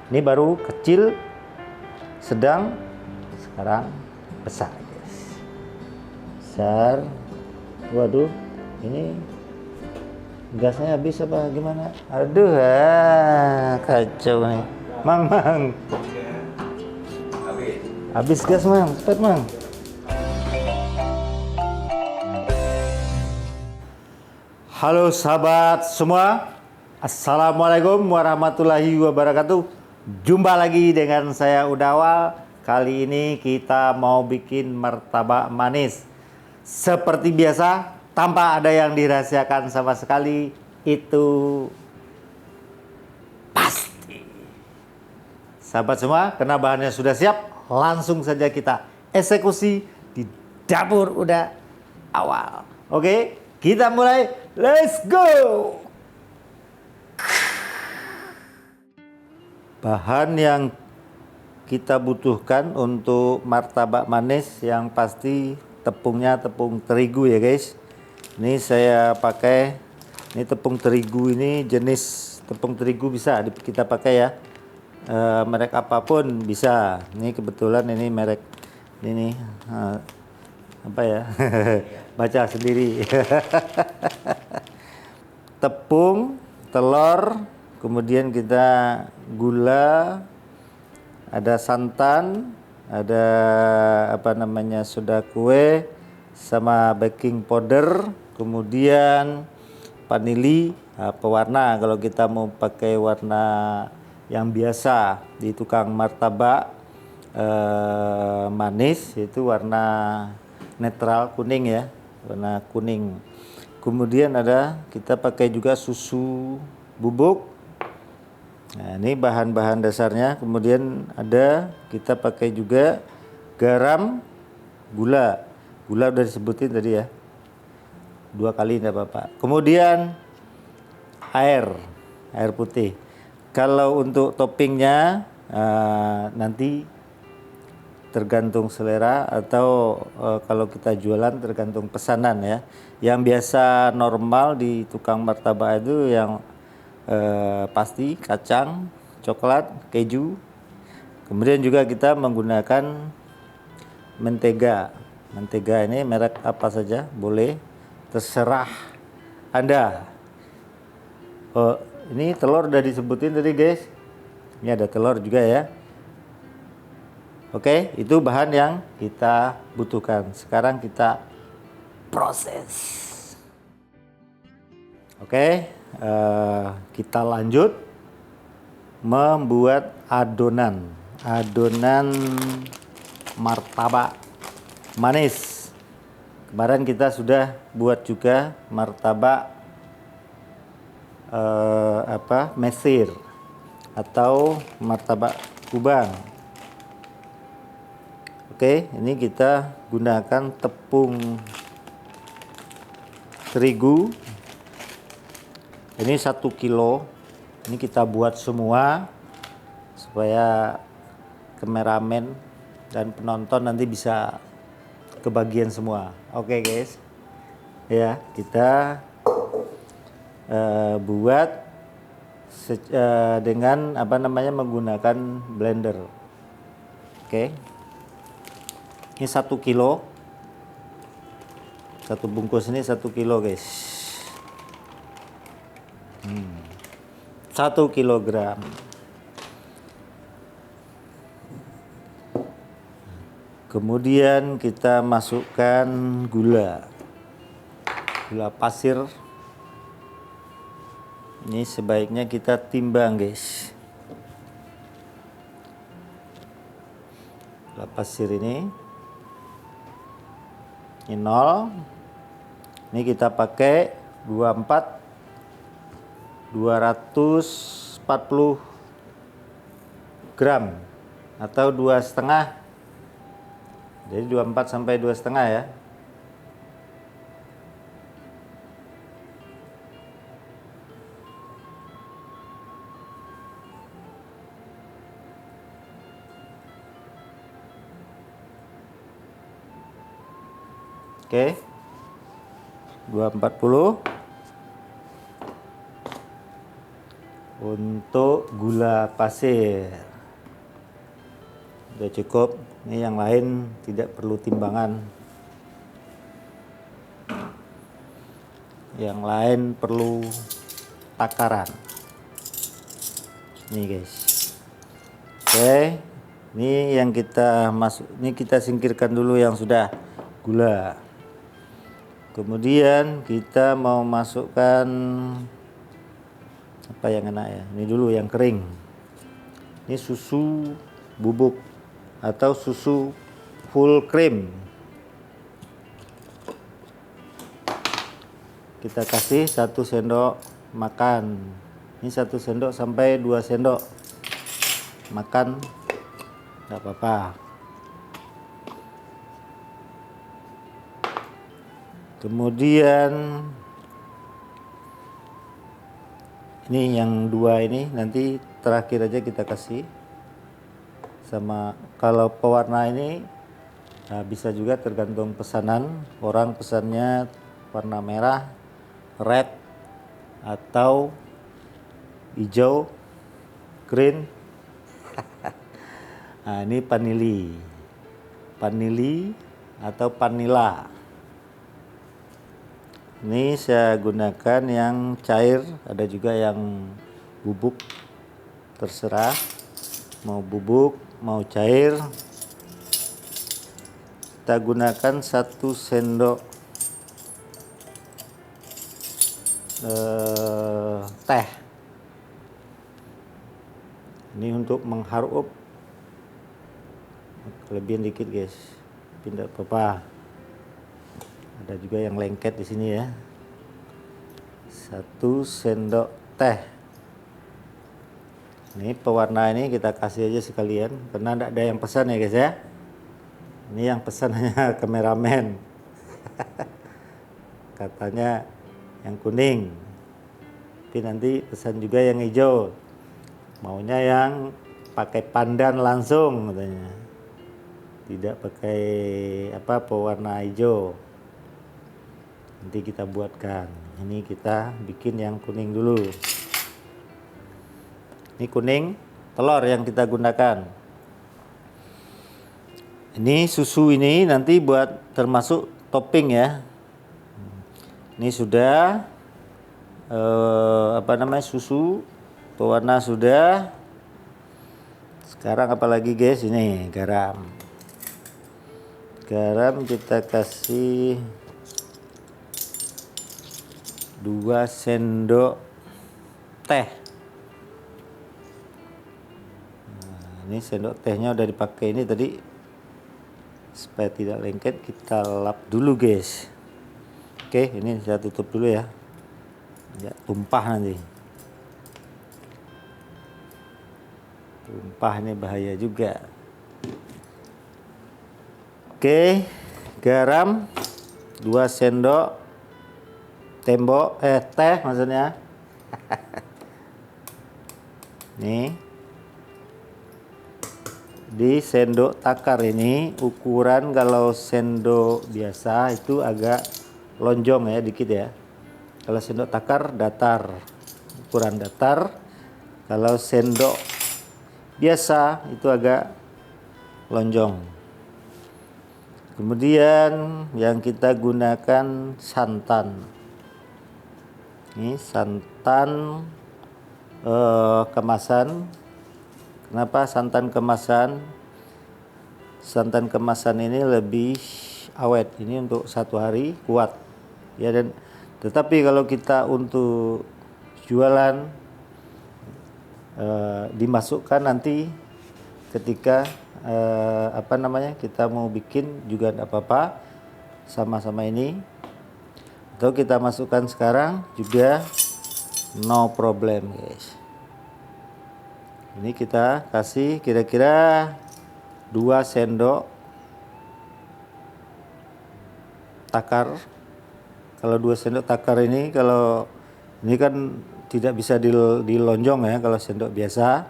Ini baru kecil, sedang, sekarang besar, guys. Besar. Waduh, ini gasnya habis apa gimana? Aduh, kacau nih. Mang. Habis gas, Mang. Cepat, Mang. Halo sahabat semua. Assalamualaikum warahmatullahi wabarakatuh. Jumpa lagi dengan saya Udawal. Kali ini kita mau bikin martabak manis. Seperti biasa, tanpa ada yang dirahasiakan sama sekali. Itu pasti. Sahabat semua, karena bahannya sudah siap, langsung saja kita eksekusi di dapur udah awal. Oke, kita mulai. Let's go! Bahan yang kita butuhkan untuk martabak manis yang pasti tepungnya tepung terigu ya guys. Ini saya pakai, ini tepung terigu, ini jenis tepung terigu bisa kita pakai ya. Merek apapun bisa. Ini kebetulan ini merek ini apa ya? Baca sendiri. Tepung, telur, kemudian kita gula, ada santan, ada apa namanya soda kue, sama baking powder, kemudian vanili, pewarna kalau kita mau pakai warna yang biasa di tukang martabak manis itu warna netral kuning ya, warna kuning. Kemudian ada kita pakai juga susu bubuk. Nah, ini bahan-bahan dasarnya. Kemudian ada kita pakai juga garam, gula. Gula udah disebutin tadi ya. 2 kali enggak apa-apa. Kemudian air putih. Kalau untuk toppingnya nanti tergantung selera atau kalau kita jualan tergantung pesanan ya. Yang biasa normal di tukang martabak itu yang pasti kacang, coklat, keju. Kemudian juga kita menggunakan mentega. Mentega ini merek apa saja boleh, terserah Anda. Oh, ini telur udah disebutin tadi guys. Ini ada telur juga ya. Oke, itu bahan yang kita butuhkan. Sekarang kita proses. Oke, kita lanjut membuat adonan martabak manis. Kemarin kita sudah buat juga martabak Mesir atau martabak Kubang. Oke, ini kita gunakan tepung terigu. Ini 1 kilo. Ini kita buat semua supaya kameramen dan penonton nanti bisa kebagian semua. Oke guys, ya kita buat dengan apa namanya menggunakan blender. Oke. Ini 1 kilo. Satu bungkus ini 1 kilo guys. 1 kilogram. Kemudian kita masukkan gula pasir. Ini sebaiknya kita timbang guys. Gula pasir ini 0. Ini kita pakai 240 gram atau 2,5. Jadi 24 sampai 2,5 ya. Oke. 240. Untuk gula pasir udah cukup. Ini yang lain tidak perlu timbangan. Yang lain perlu takaran. Nih guys. Oke. Ini yang kita ini kita singkirkan dulu yang sudah gula. Kemudian kita mau masukkan apa yang enak ya? Ini dulu yang kering. Ini susu bubuk atau susu full cream. Kita kasih 1 sendok makan. Ini 1 sendok sampai 2 sendok makan, nggak apa-apa. Kemudian ini yang 2 ini nanti terakhir aja kita kasih. Sama kalau pewarna ini bisa juga tergantung pesanan. Orang pesannya warna merah, red, atau hijau, green. Nah, ini vanili atau vanilla. Ini saya gunakan yang cair, ada juga yang bubuk, terserah mau bubuk mau cair. Kita gunakan 1 sendok teh. Ini untuk mengharup, kelebihan dikit guys, tidak apa-apa. Ada juga yang lengket di sini ya. 1 sendok teh. Ini pewarna ini kita kasih aja sekalian karena tidak ada yang pesan ya guys ya. Ini yang pesan hanya kameramen. Katanya yang kuning. Tapi nanti pesan juga yang hijau. Maunya yang pakai pandan langsung katanya. Tidak pakai pewarna hijau. Nanti kita buatkan. Ini kita bikin yang kuning dulu. Ini kuning telur yang kita gunakan. Ini susu ini nanti buat termasuk topping ya. Ini sudah susu, pewarna sudah. Sekarang apalagi guys, ini garam. Garam kita kasih 2 sendok teh. Nah, ini sendok tehnya udah dipakai ini tadi. Supaya tidak lengket kita lap dulu guys. Oke, ini saya tutup dulu ya. Ya, tumpah nanti. Tumpah ini bahaya juga. Oke, garam 2 sendok teh maksudnya. Nih. Di sendok takar ini ukuran, kalau sendok biasa itu agak lonjong ya dikit ya. Kalau sendok takar datar, ukuran datar. Kalau sendok biasa itu agak lonjong. Kemudian yang kita gunakan santan. Ini santan kemasan. Kenapa santan kemasan? Santan kemasan ini lebih awet. Ini untuk 1 hari kuat. Ya, dan tetapi kalau kita untuk jualan dimasukkan nanti ketika kita mau bikin juga tidak apa-apa, sama-sama ini. Atau kita masukkan sekarang juga no problem guys. Ini kita kasih kira-kira 2 sendok takar. Kalau 2 sendok takar ini, kalau ini kan tidak bisa dilonjong ya. Kalau sendok biasa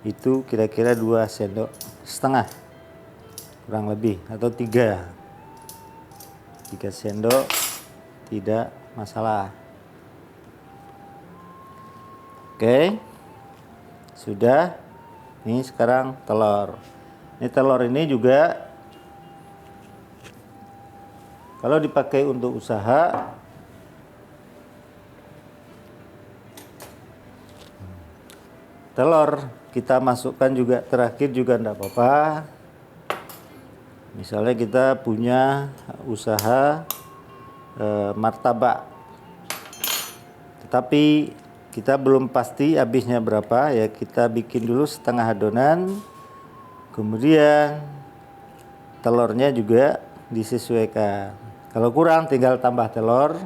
itu kira-kira 2 sendok setengah kurang lebih, atau 3 sendok tidak masalah. Oke, Sudah. Ini sekarang telur. Ini telur ini juga kalau dipakai untuk usaha, telur kita masukkan juga terakhir juga enggak apa-apa. Misalnya kita punya usaha martabak, tetapi kita belum pasti habisnya berapa, ya kita bikin dulu setengah adonan, kemudian telurnya juga disesuaikan. Kalau kurang tinggal tambah telur,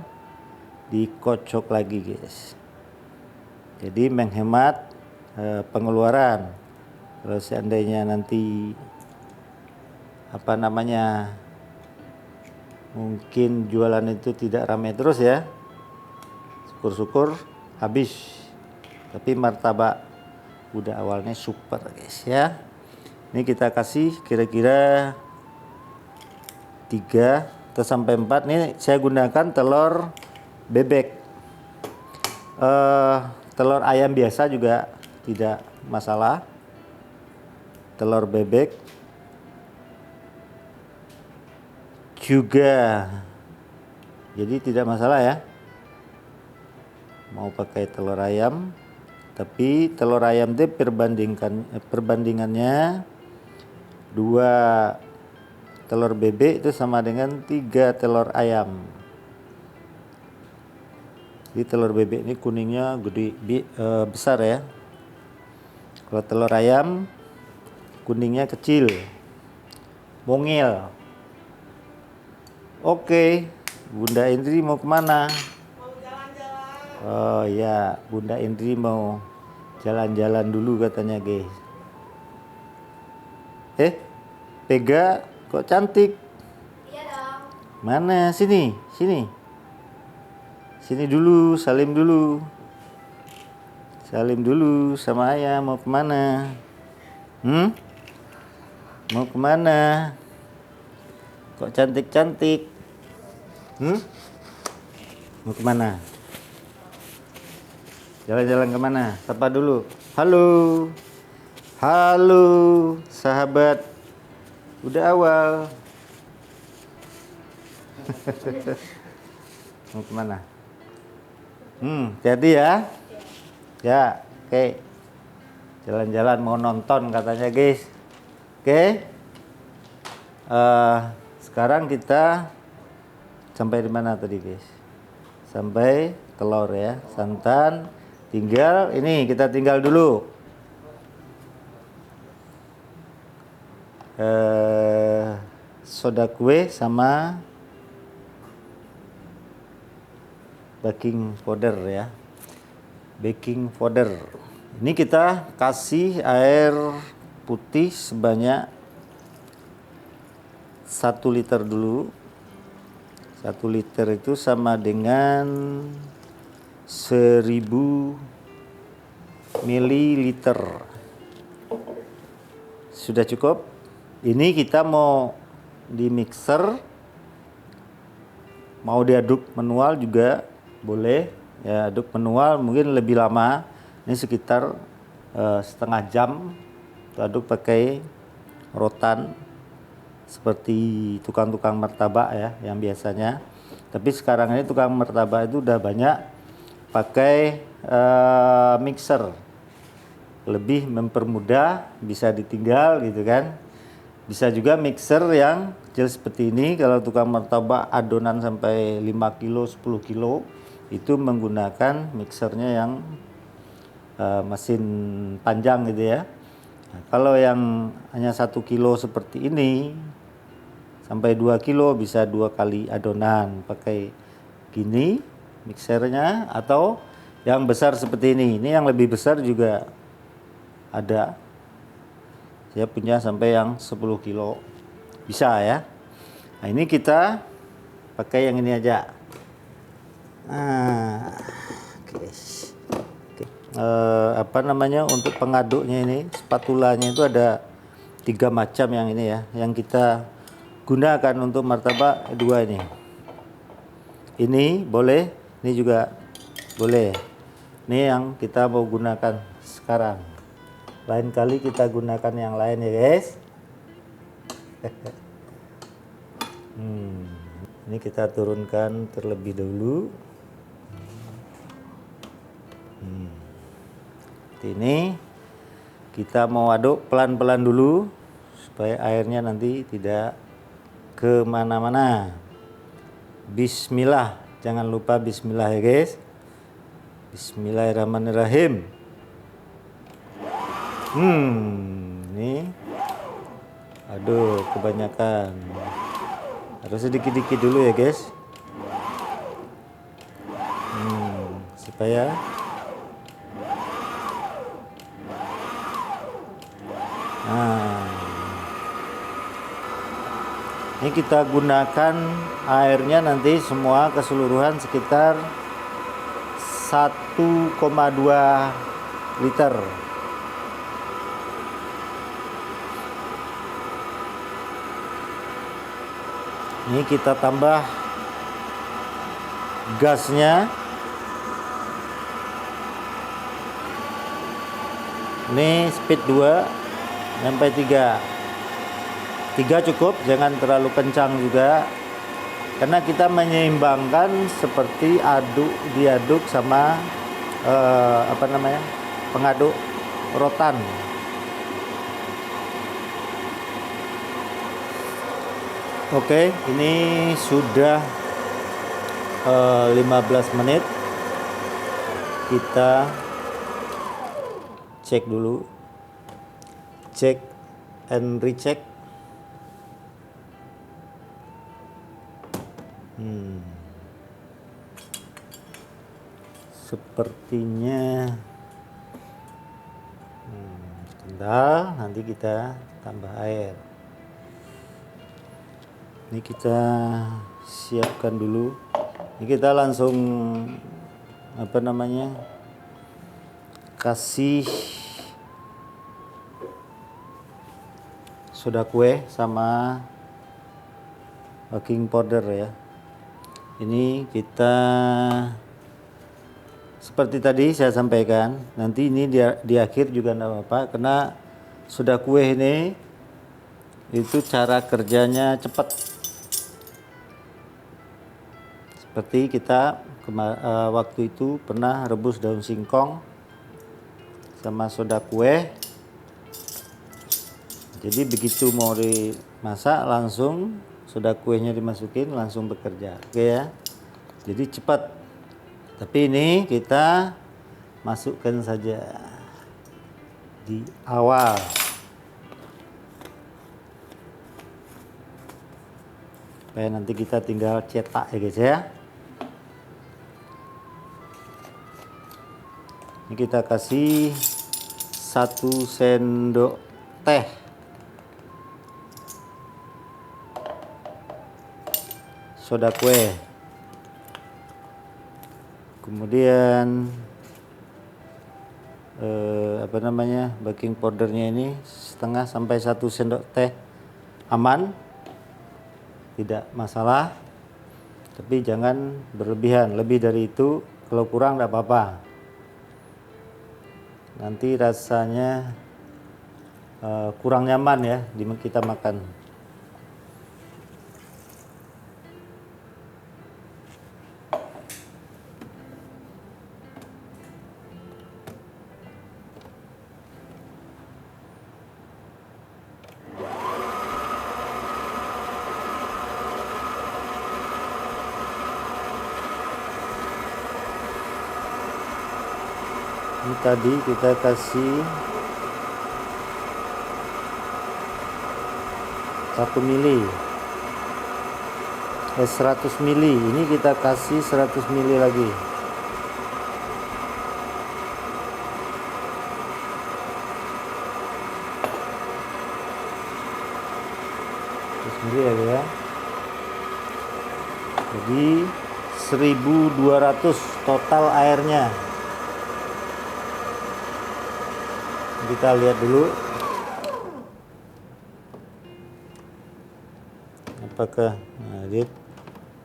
dikocok lagi guys. Jadi menghemat pengeluaran. Kalau seandainya nanti mungkin jualan itu tidak ramai terus ya, syukur-syukur habis. Tapi martabak udah awalnya super guys ya. Ini kita kasih kira-kira 3 atau sampai 4. Nih saya gunakan telur bebek. Telur ayam biasa juga tidak masalah. Telur bebek juga jadi tidak masalah ya, mau pakai telur ayam, tapi telur ayam itu perbandingannya 2 telur bebek itu sama dengan 3 telur ayam. Jadi telur bebek ini kuningnya gede, besar ya. Kalau telur ayam kuningnya kecil, mungil. Oke, Bunda Indri mau kemana? Mau jalan-jalan. Oh ya, Bunda Indri mau jalan-jalan dulu katanya guys. Pega kok cantik? Iya dong. Mana? Sini, sini. Sini dulu, salim dulu. Salim dulu sama ayah, mau kemana? Mau kemana? Kok cantik-cantik? Mau kemana? Jalan-jalan kemana? Sapa dulu. Halo. Halo, sahabat. Udah awal. Mau kemana? Jadi ya. Ya, oke. Jalan-jalan mau nonton katanya guys. Oke. Sekarang kita sampai di mana tadi guys? Sampai telur ya, santan. Tinggal ini kita tinggal dulu. Soda kue sama baking powder ya. Baking powder. Ini kita kasih air putih sebanyak 1 liter dulu. 1 liter itu sama dengan 1000 mililiter. Sudah cukup. Ini kita mau di mixer, mau diaduk manual juga boleh ya. Aduk manual mungkin lebih lama, ini sekitar setengah jam. Aduk pakai rotan seperti tukang-tukang martabak ya yang biasanya. Tapi sekarang ini tukang martabak itu udah banyak pakai mixer, lebih mempermudah, bisa ditinggal gitu kan. Bisa juga mixer yang kecil seperti ini. Kalau tukang martabak adonan sampai 5 kilo 10 kilo itu menggunakan mixernya yang mesin panjang gitu ya. Nah, kalau yang hanya 1 kilo seperti ini sampai 2 kilo bisa 2 kali adonan pakai gini mixernya, atau yang besar seperti ini. Ini yang lebih besar juga ada. Saya punya sampai yang 10 kilo bisa ya. Nah, ini kita pakai yang ini aja. Nah, untuk pengaduknya ini, spatulanya itu ada 3 macam yang ini ya. Yang kita gunakan untuk martabak 2 ini. Ini boleh, ini juga boleh. Ini yang kita mau gunakan sekarang. Lain kali kita gunakan yang lain ya guys. Ini kita turunkan terlebih dahulu. Seperti ini. Kita mau aduk pelan-pelan dulu supaya airnya nanti tidak kemana-mana. Bismillah, jangan lupa bismillah ya guys. Bismillahirrahmanirrahim. Ini aduh kebanyakan, harus sedikit-sedikit dulu ya guys, supaya ini kita gunakan airnya nanti semua keseluruhan sekitar 1,2 liter. Ini kita tambah gasnya. Ini speed 2 sampai 3. 3 cukup, jangan terlalu kencang juga. Karena kita menyeimbangkan seperti diaduk sama pengaduk rotan. Oke, ini sudah 15 menit. Kita cek dulu. Cek and recheck. Sepertinya sebentar, nanti kita tambah air. Ini kita siapkan dulu. Ini kita langsung kasih soda kue sama baking powder ya. Ini kita seperti tadi saya sampaikan, nanti ini di akhir juga enggak apa-apa, karena soda kue ini itu cara kerjanya cepat. Seperti kita waktu itu pernah rebus daun singkong sama soda kue. Jadi begitu mau dimasak langsung soda kuenya dimasukin langsung bekerja. Oke ya. Jadi cepat. Tapi ini kita masukkan saja di awal. Supaya nanti kita tinggal cetak ya guys ya. Ini kita kasih 1 sendok teh. Soda kue. Kemudian baking powdernya ini setengah sampai 1 sendok teh aman, tidak masalah, tapi jangan berlebihan. Lebih dari itu kalau kurang tidak apa-apa, nanti rasanya kurang nyaman ya kita makan. Ini tadi kita kasih 1 mili, 100 mili. Ini kita kasih 100 mili lagi. Ya. Jadi 1.200 total airnya. Kita lihat dulu apakah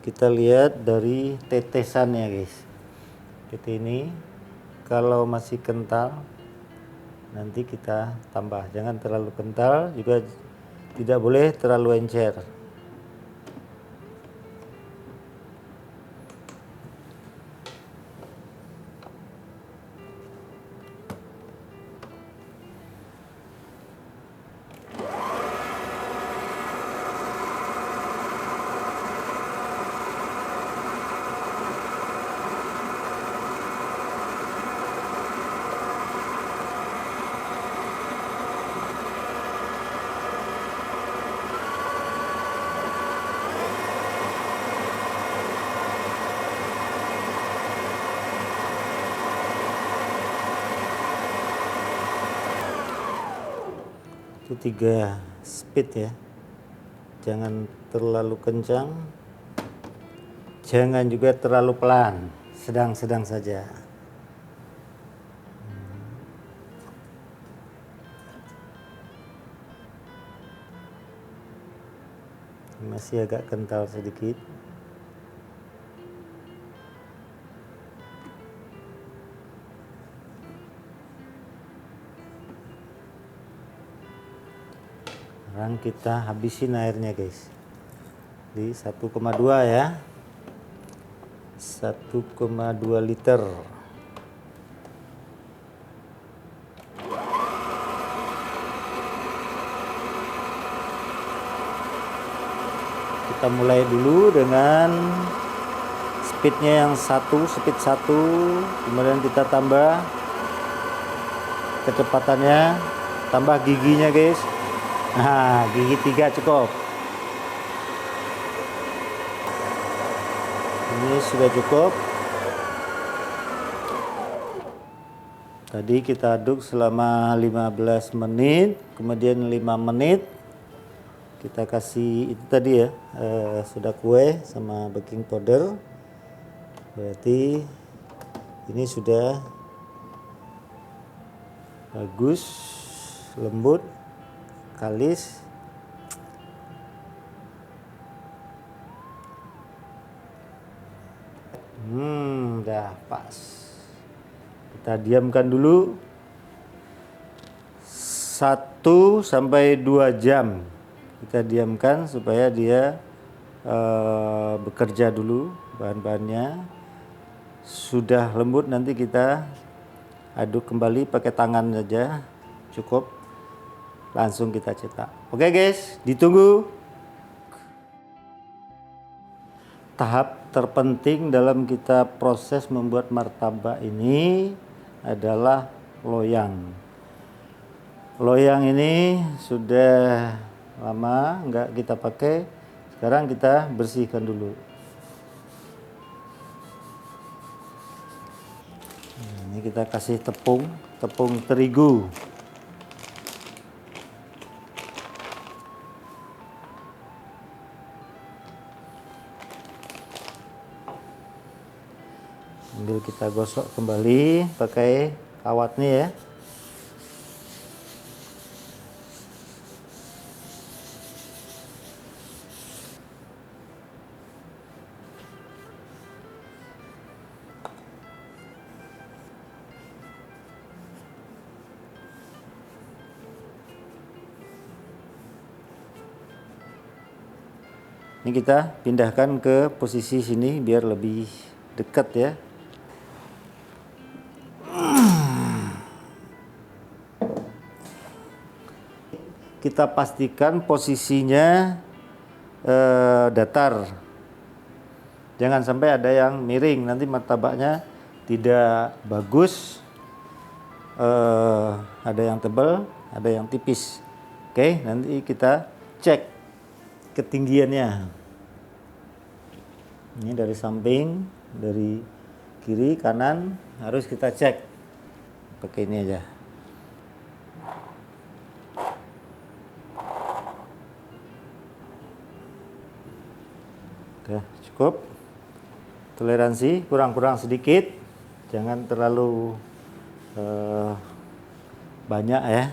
kita lihat dari tetesannya guys. Seperti ini. Kalau masih kental nanti kita tambah. Jangan terlalu kental, juga tidak boleh terlalu encer. Itu 3 speed ya, jangan terlalu kencang, jangan juga terlalu pelan, sedang-sedang saja. Masih agak kental sedikit. Sekarang kita habisin airnya guys, di 1,2 ya, 1,2 liter. Kita mulai dulu dengan speednya yang speed 1, kemudian kita tambah kecepatannya, tambah giginya guys. Nah, gigi 3 cukup. Ini sudah cukup. Tadi kita aduk selama 15 menit, kemudian 5 menit kita kasih itu tadi ya, soda kue sama baking powder. Berarti ini sudah bagus, lembut, kalis. Udah pas. Kita diamkan dulu 1 sampai 2 jam. Kita diamkan supaya dia bekerja dulu bahan-bahannya. Sudah lembut, nanti kita aduk kembali pakai tangan saja, cukup. Langsung kita cetak. Oke guys, ditunggu. Tahap terpenting dalam kita proses membuat martabak ini adalah loyang. Loyang ini sudah lama nggak kita pakai, sekarang kita bersihkan dulu. Ini kita kasih tepung terigu. Sambil kita gosok kembali pakai kawat nih ya. Ini kita pindahkan ke posisi sini biar lebih dekat ya. Kita pastikan posisinya datar. Jangan sampai ada yang miring, nanti martabaknya tidak bagus. Ada yang tebal, ada yang tipis. Oke, nanti kita cek ketinggiannya. Ini dari samping, dari kiri, kanan, harus kita cek. Pakai ini aja. Oke, cukup. Toleransi kurang-kurang sedikit, jangan terlalu banyak ya.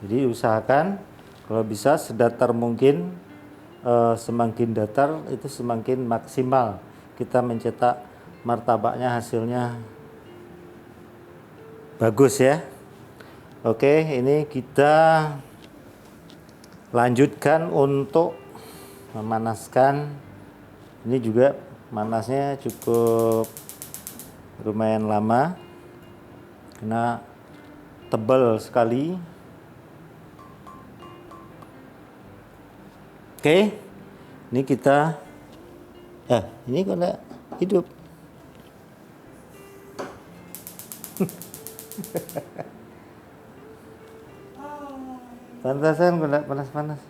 Jadi usahakan kalau bisa sedatar mungkin, semakin datar itu semakin maksimal kita mencetak martabaknya, hasilnya Bagus ya. Oke, ini kita lanjutkan untuk memanaskan. Ini juga panasnya cukup lumayan lama karena tebal sekali. Oke, ini kita ini kok enggak hidup. Pantasan kok enggak panas-panas.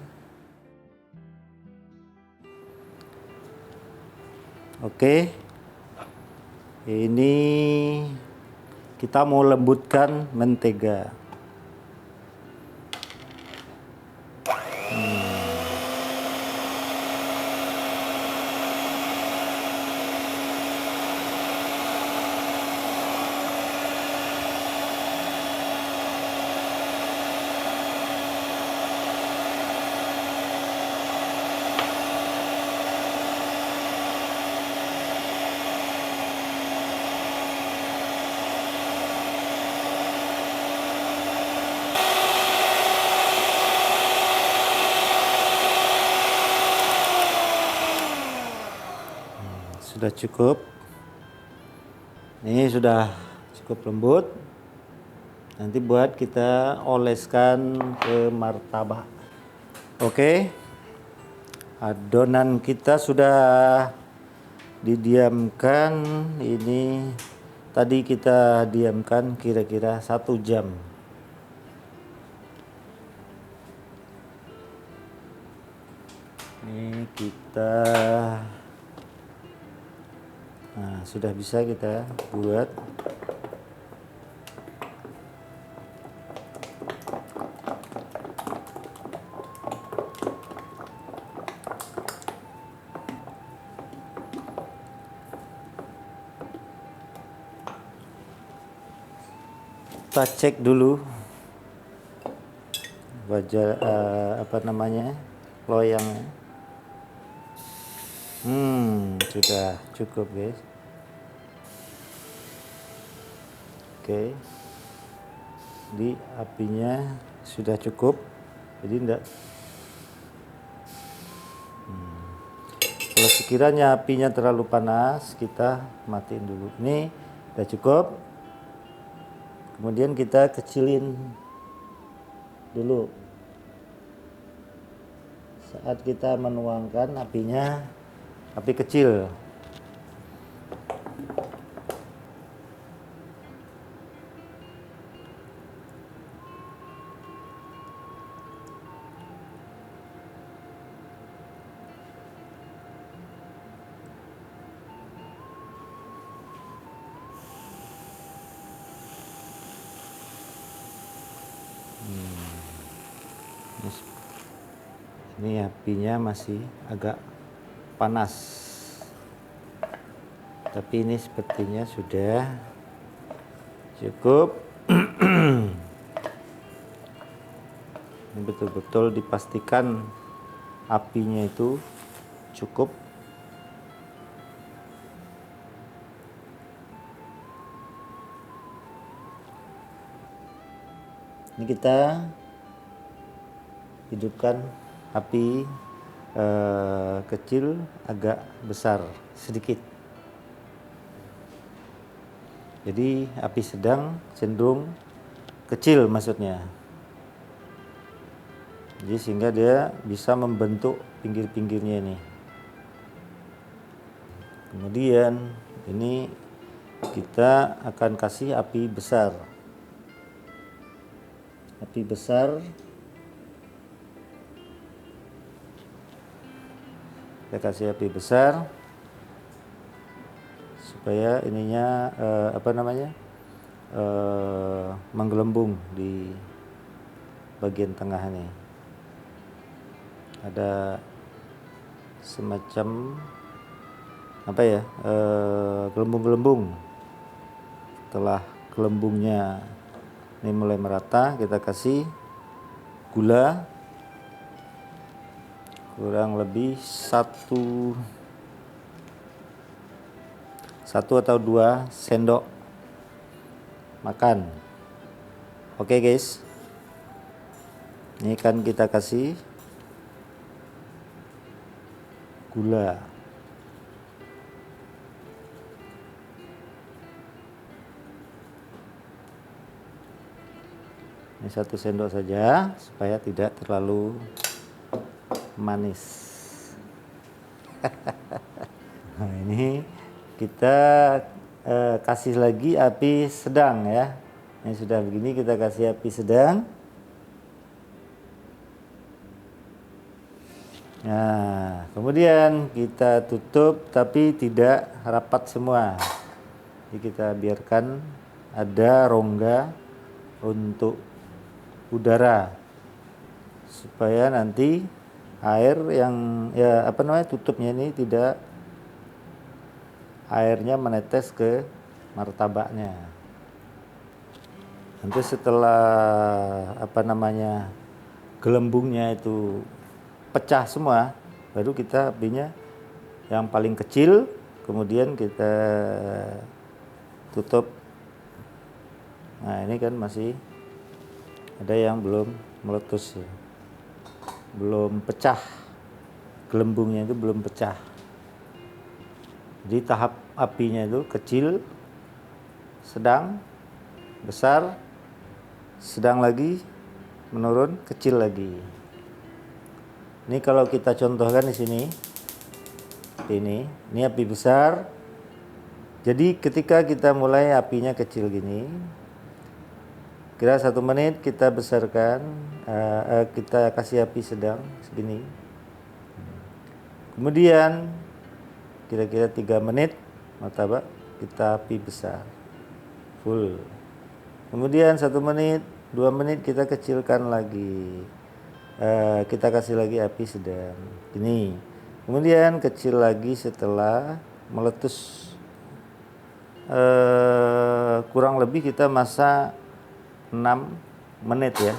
Oke, ini kita mau lembutkan mentega. Sudah cukup. Ini sudah cukup lembut. Nanti buat kita oleskan ke martabak. Oke. Adonan kita sudah didiamkan. Ini tadi kita diamkan kira-kira 1 jam. Ini kita sudah bisa kita buat. Kita cek dulu loyangnya. Sudah cukup guys. Oke, di apinya sudah cukup, jadi enggak. Kalau sekiranya apinya terlalu panas, kita matiin dulu. Ini udah cukup. Kemudian kita kecilin dulu. Saat kita menuangkan apinya, api kecil. Ini apinya masih agak panas, tapi ini sepertinya sudah cukup. Ini betul-betul dipastikan apinya itu cukup. Ini kita hidupkan api kecil agak besar sedikit. Jadi api sedang cenderung kecil maksudnya. Jadi sehingga dia bisa membentuk pinggir-pinggirnya ini. Kemudian ini kita akan kasih api besar. Api besar. Kita kasih api besar supaya ininya menggelembung di bagian tengah ini. Ada semacam gelembung-gelembung. Setelah gelembungnya ini mulai merata, kita kasih gula kurang lebih 1 atau 2 sendok makan. Oke guys, ini kan kita kasih gula. Ini 1 sendok saja supaya tidak terlalu manis. Nah, ini kita kasih lagi api sedang ya. Ini sudah begini, kita kasih api sedang. Nah, kemudian kita tutup tapi tidak rapat semua. Jadi kita biarkan ada rongga untuk udara supaya nanti air yang tutupnya ini tidak airnya menetes ke martabaknya. Nanti setelah gelembungnya itu pecah semua, baru kita apinya yang paling kecil, kemudian kita tutup. Nah, ini kan masih ada yang belum meletus ya, belum pecah, gelembungnya itu belum pecah. Jadi tahap apinya itu kecil, sedang, besar, sedang lagi, menurun, kecil lagi. Ini kalau kita contohkan di sini, ini api besar. Jadi ketika kita mulai apinya kecil gini, kira 1 menit kita besarkan, kita kasih api sedang segini. Kemudian kira-kira 3 menit martabak kita api besar, full. Kemudian 1 menit, 2 menit kita kecilkan lagi, kita kasih lagi api sedang ini. Kemudian kecil lagi setelah meletus. Kurang lebih kita masak 6 menit ya,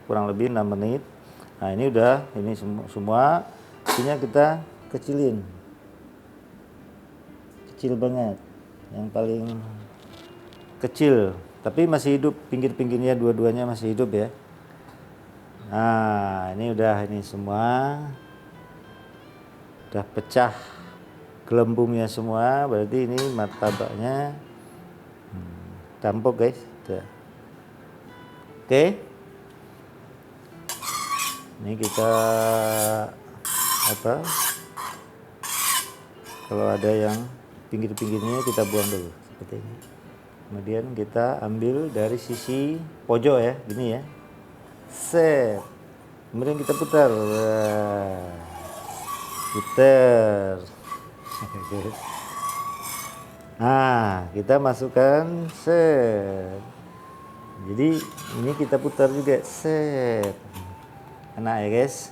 kurang lebih 6 menit. Nah, ini udah, ini semua apinya kita kecilin, kecil banget, yang paling kecil, tapi masih hidup, pinggir-pinggirnya dua-duanya masih hidup ya. Nah, ini udah, ini semua udah pecah gelembungnya semua, berarti ini martabaknya tampuk guys. Tuh. Oke, ini kita kalau ada yang pinggir-pinggirnya kita buang dulu seperti ini. Kemudian kita ambil dari sisi pojok ya, gini ya. Set. Kemudian kita putar. Putar. Nah, kita masukkan set. Jadi ini kita putar juga set. Enak ya guys.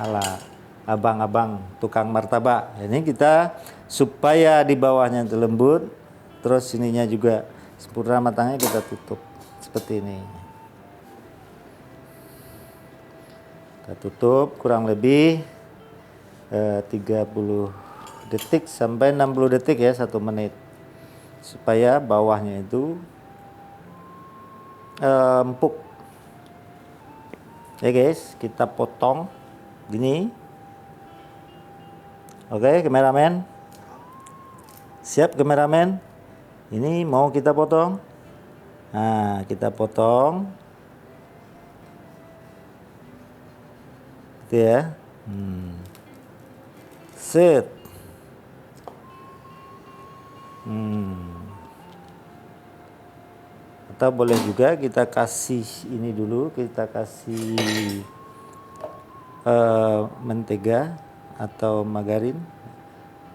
Ala abang-abang tukang martabak. Ini kita supaya di bawahnya itu lembut, terus sininya juga sempurna matangnya, kita tutup seperti ini. Kita tutup kurang lebih 30 detik sampai 60 detik ya, 1 menit, supaya bawahnya itu empuk. Ya guys, kita potong gini. Oke, kameramen. Siap kameramen? Ini mau kita potong. Nah, kita potong. Gitu ya. Set. Atau boleh juga kita kasih ini dulu, kita kasih mentega atau margarin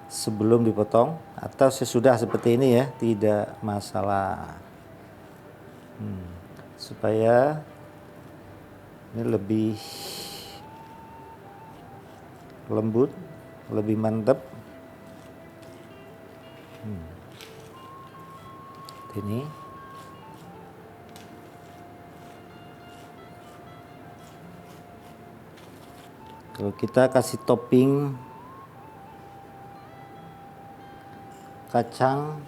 sebelum dipotong, atau sesudah seperti ini ya, tidak masalah. Supaya ini lebih lembut, lebih mantap. Ini kalau kita kasih topping kacang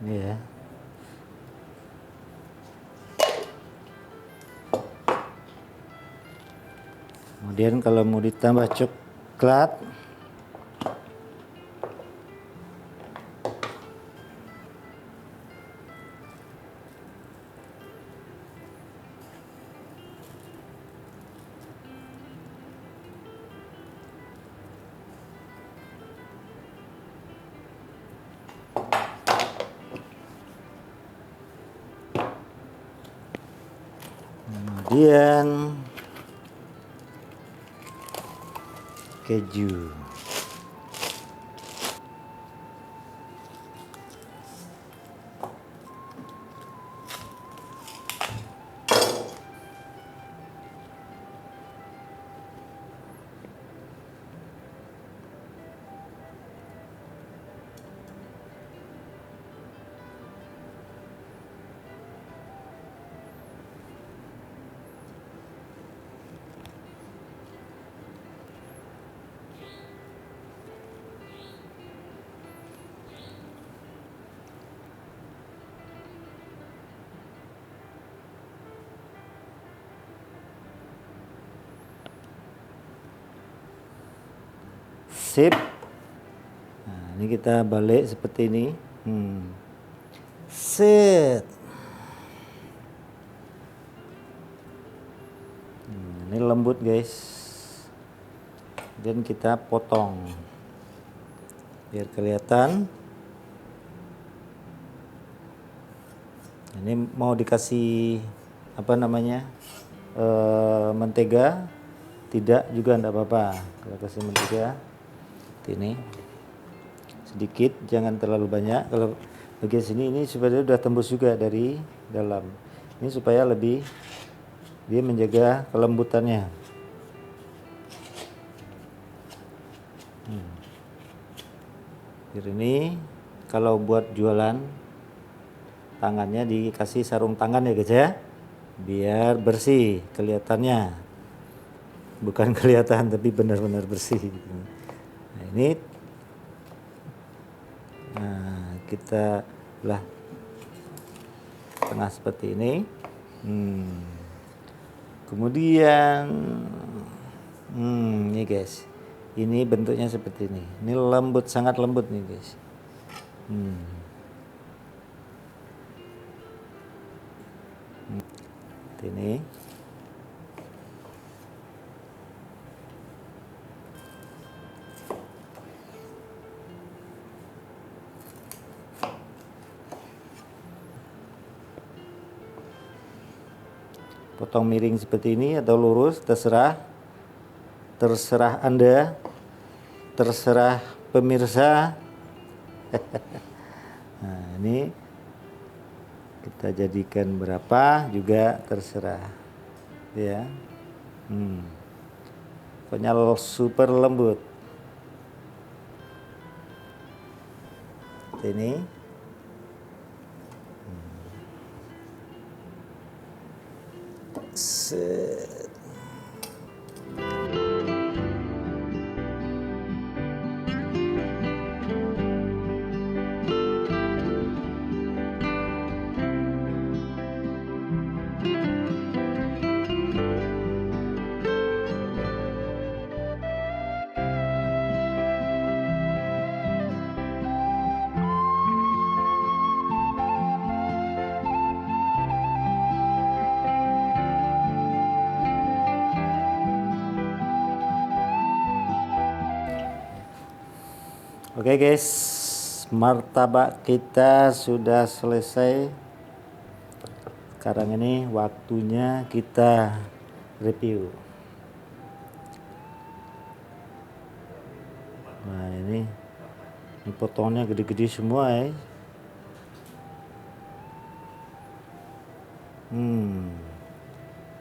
Ini ya. Kemudian kalau mau ditambah coklat, kemudian keju. Sip. Nah, ini kita balik seperti ini. Set. Ini lembut guys. Dan kita potong biar kelihatan. Ini mau dikasih apa namanya, mentega, tidak juga enggak apa-apa. Kalau kasih mentega ini sedikit, jangan terlalu banyak. Kalau bagian sini ini supaya udah tembus juga dari dalam. Ini supaya lebih dia menjaga kelembutannya. Ini kalau buat jualan tangannya dikasih sarung tangan ya guys ya, biar bersih kelihatannya, bukan kelihatan tapi benar-benar bersih. Nah, ini kita belah tengah seperti ini. Kemudian ini guys, ini bentuknya seperti ini. Ini lembut, sangat lembut nih guys. Ini potong miring seperti ini atau lurus, terserah Anda, terserah pemirsa. Nah, ini kita jadikan berapa juga terserah ya. Pokoknya super lembut ini. Set. Oke guys, martabak kita sudah selesai. Sekarang ini waktunya kita review. Nah ini potongnya gede-gede semua ya.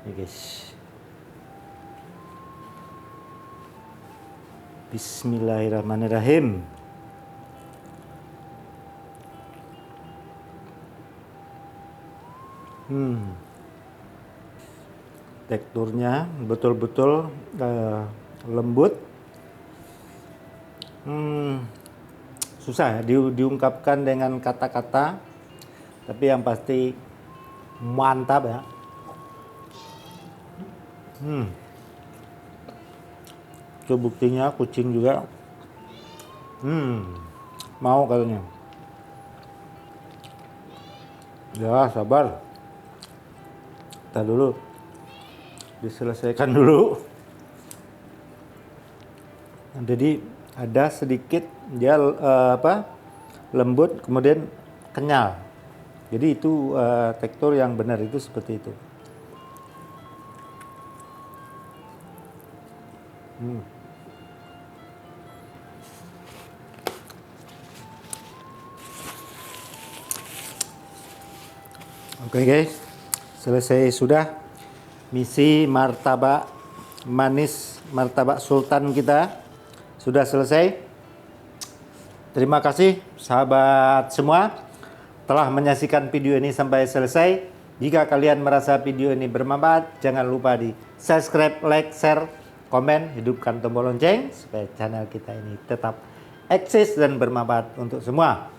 Ini guys. Bismillahirrahmanirrahim. Teksturnya betul-betul lembut. Susah ya diungkapkan dengan kata-kata. Tapi yang pasti mantap ya. Itu buktinya kucing juga. Mau katanya. Ya sabar. Kita dulu. Diselesaikan dulu. Jadi ada sedikit dia lembut kemudian kenyal. Jadi itu tekstur yang benar itu seperti itu. Oke guys, selesai sudah misi martabak manis, martabak sultan kita sudah selesai. Terima kasih sahabat semua telah menyaksikan video ini sampai selesai. Jika kalian merasa video ini bermanfaat, jangan lupa di subscribe, like, share, komen, hidupkan tombol lonceng supaya channel kita ini tetap eksis dan bermanfaat untuk semua.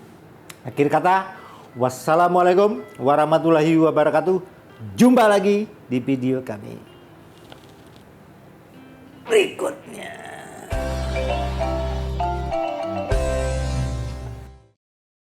Akhir kata, wassalamualaikum warahmatullahi wabarakatuh. Jumpa lagi di video kami berikut.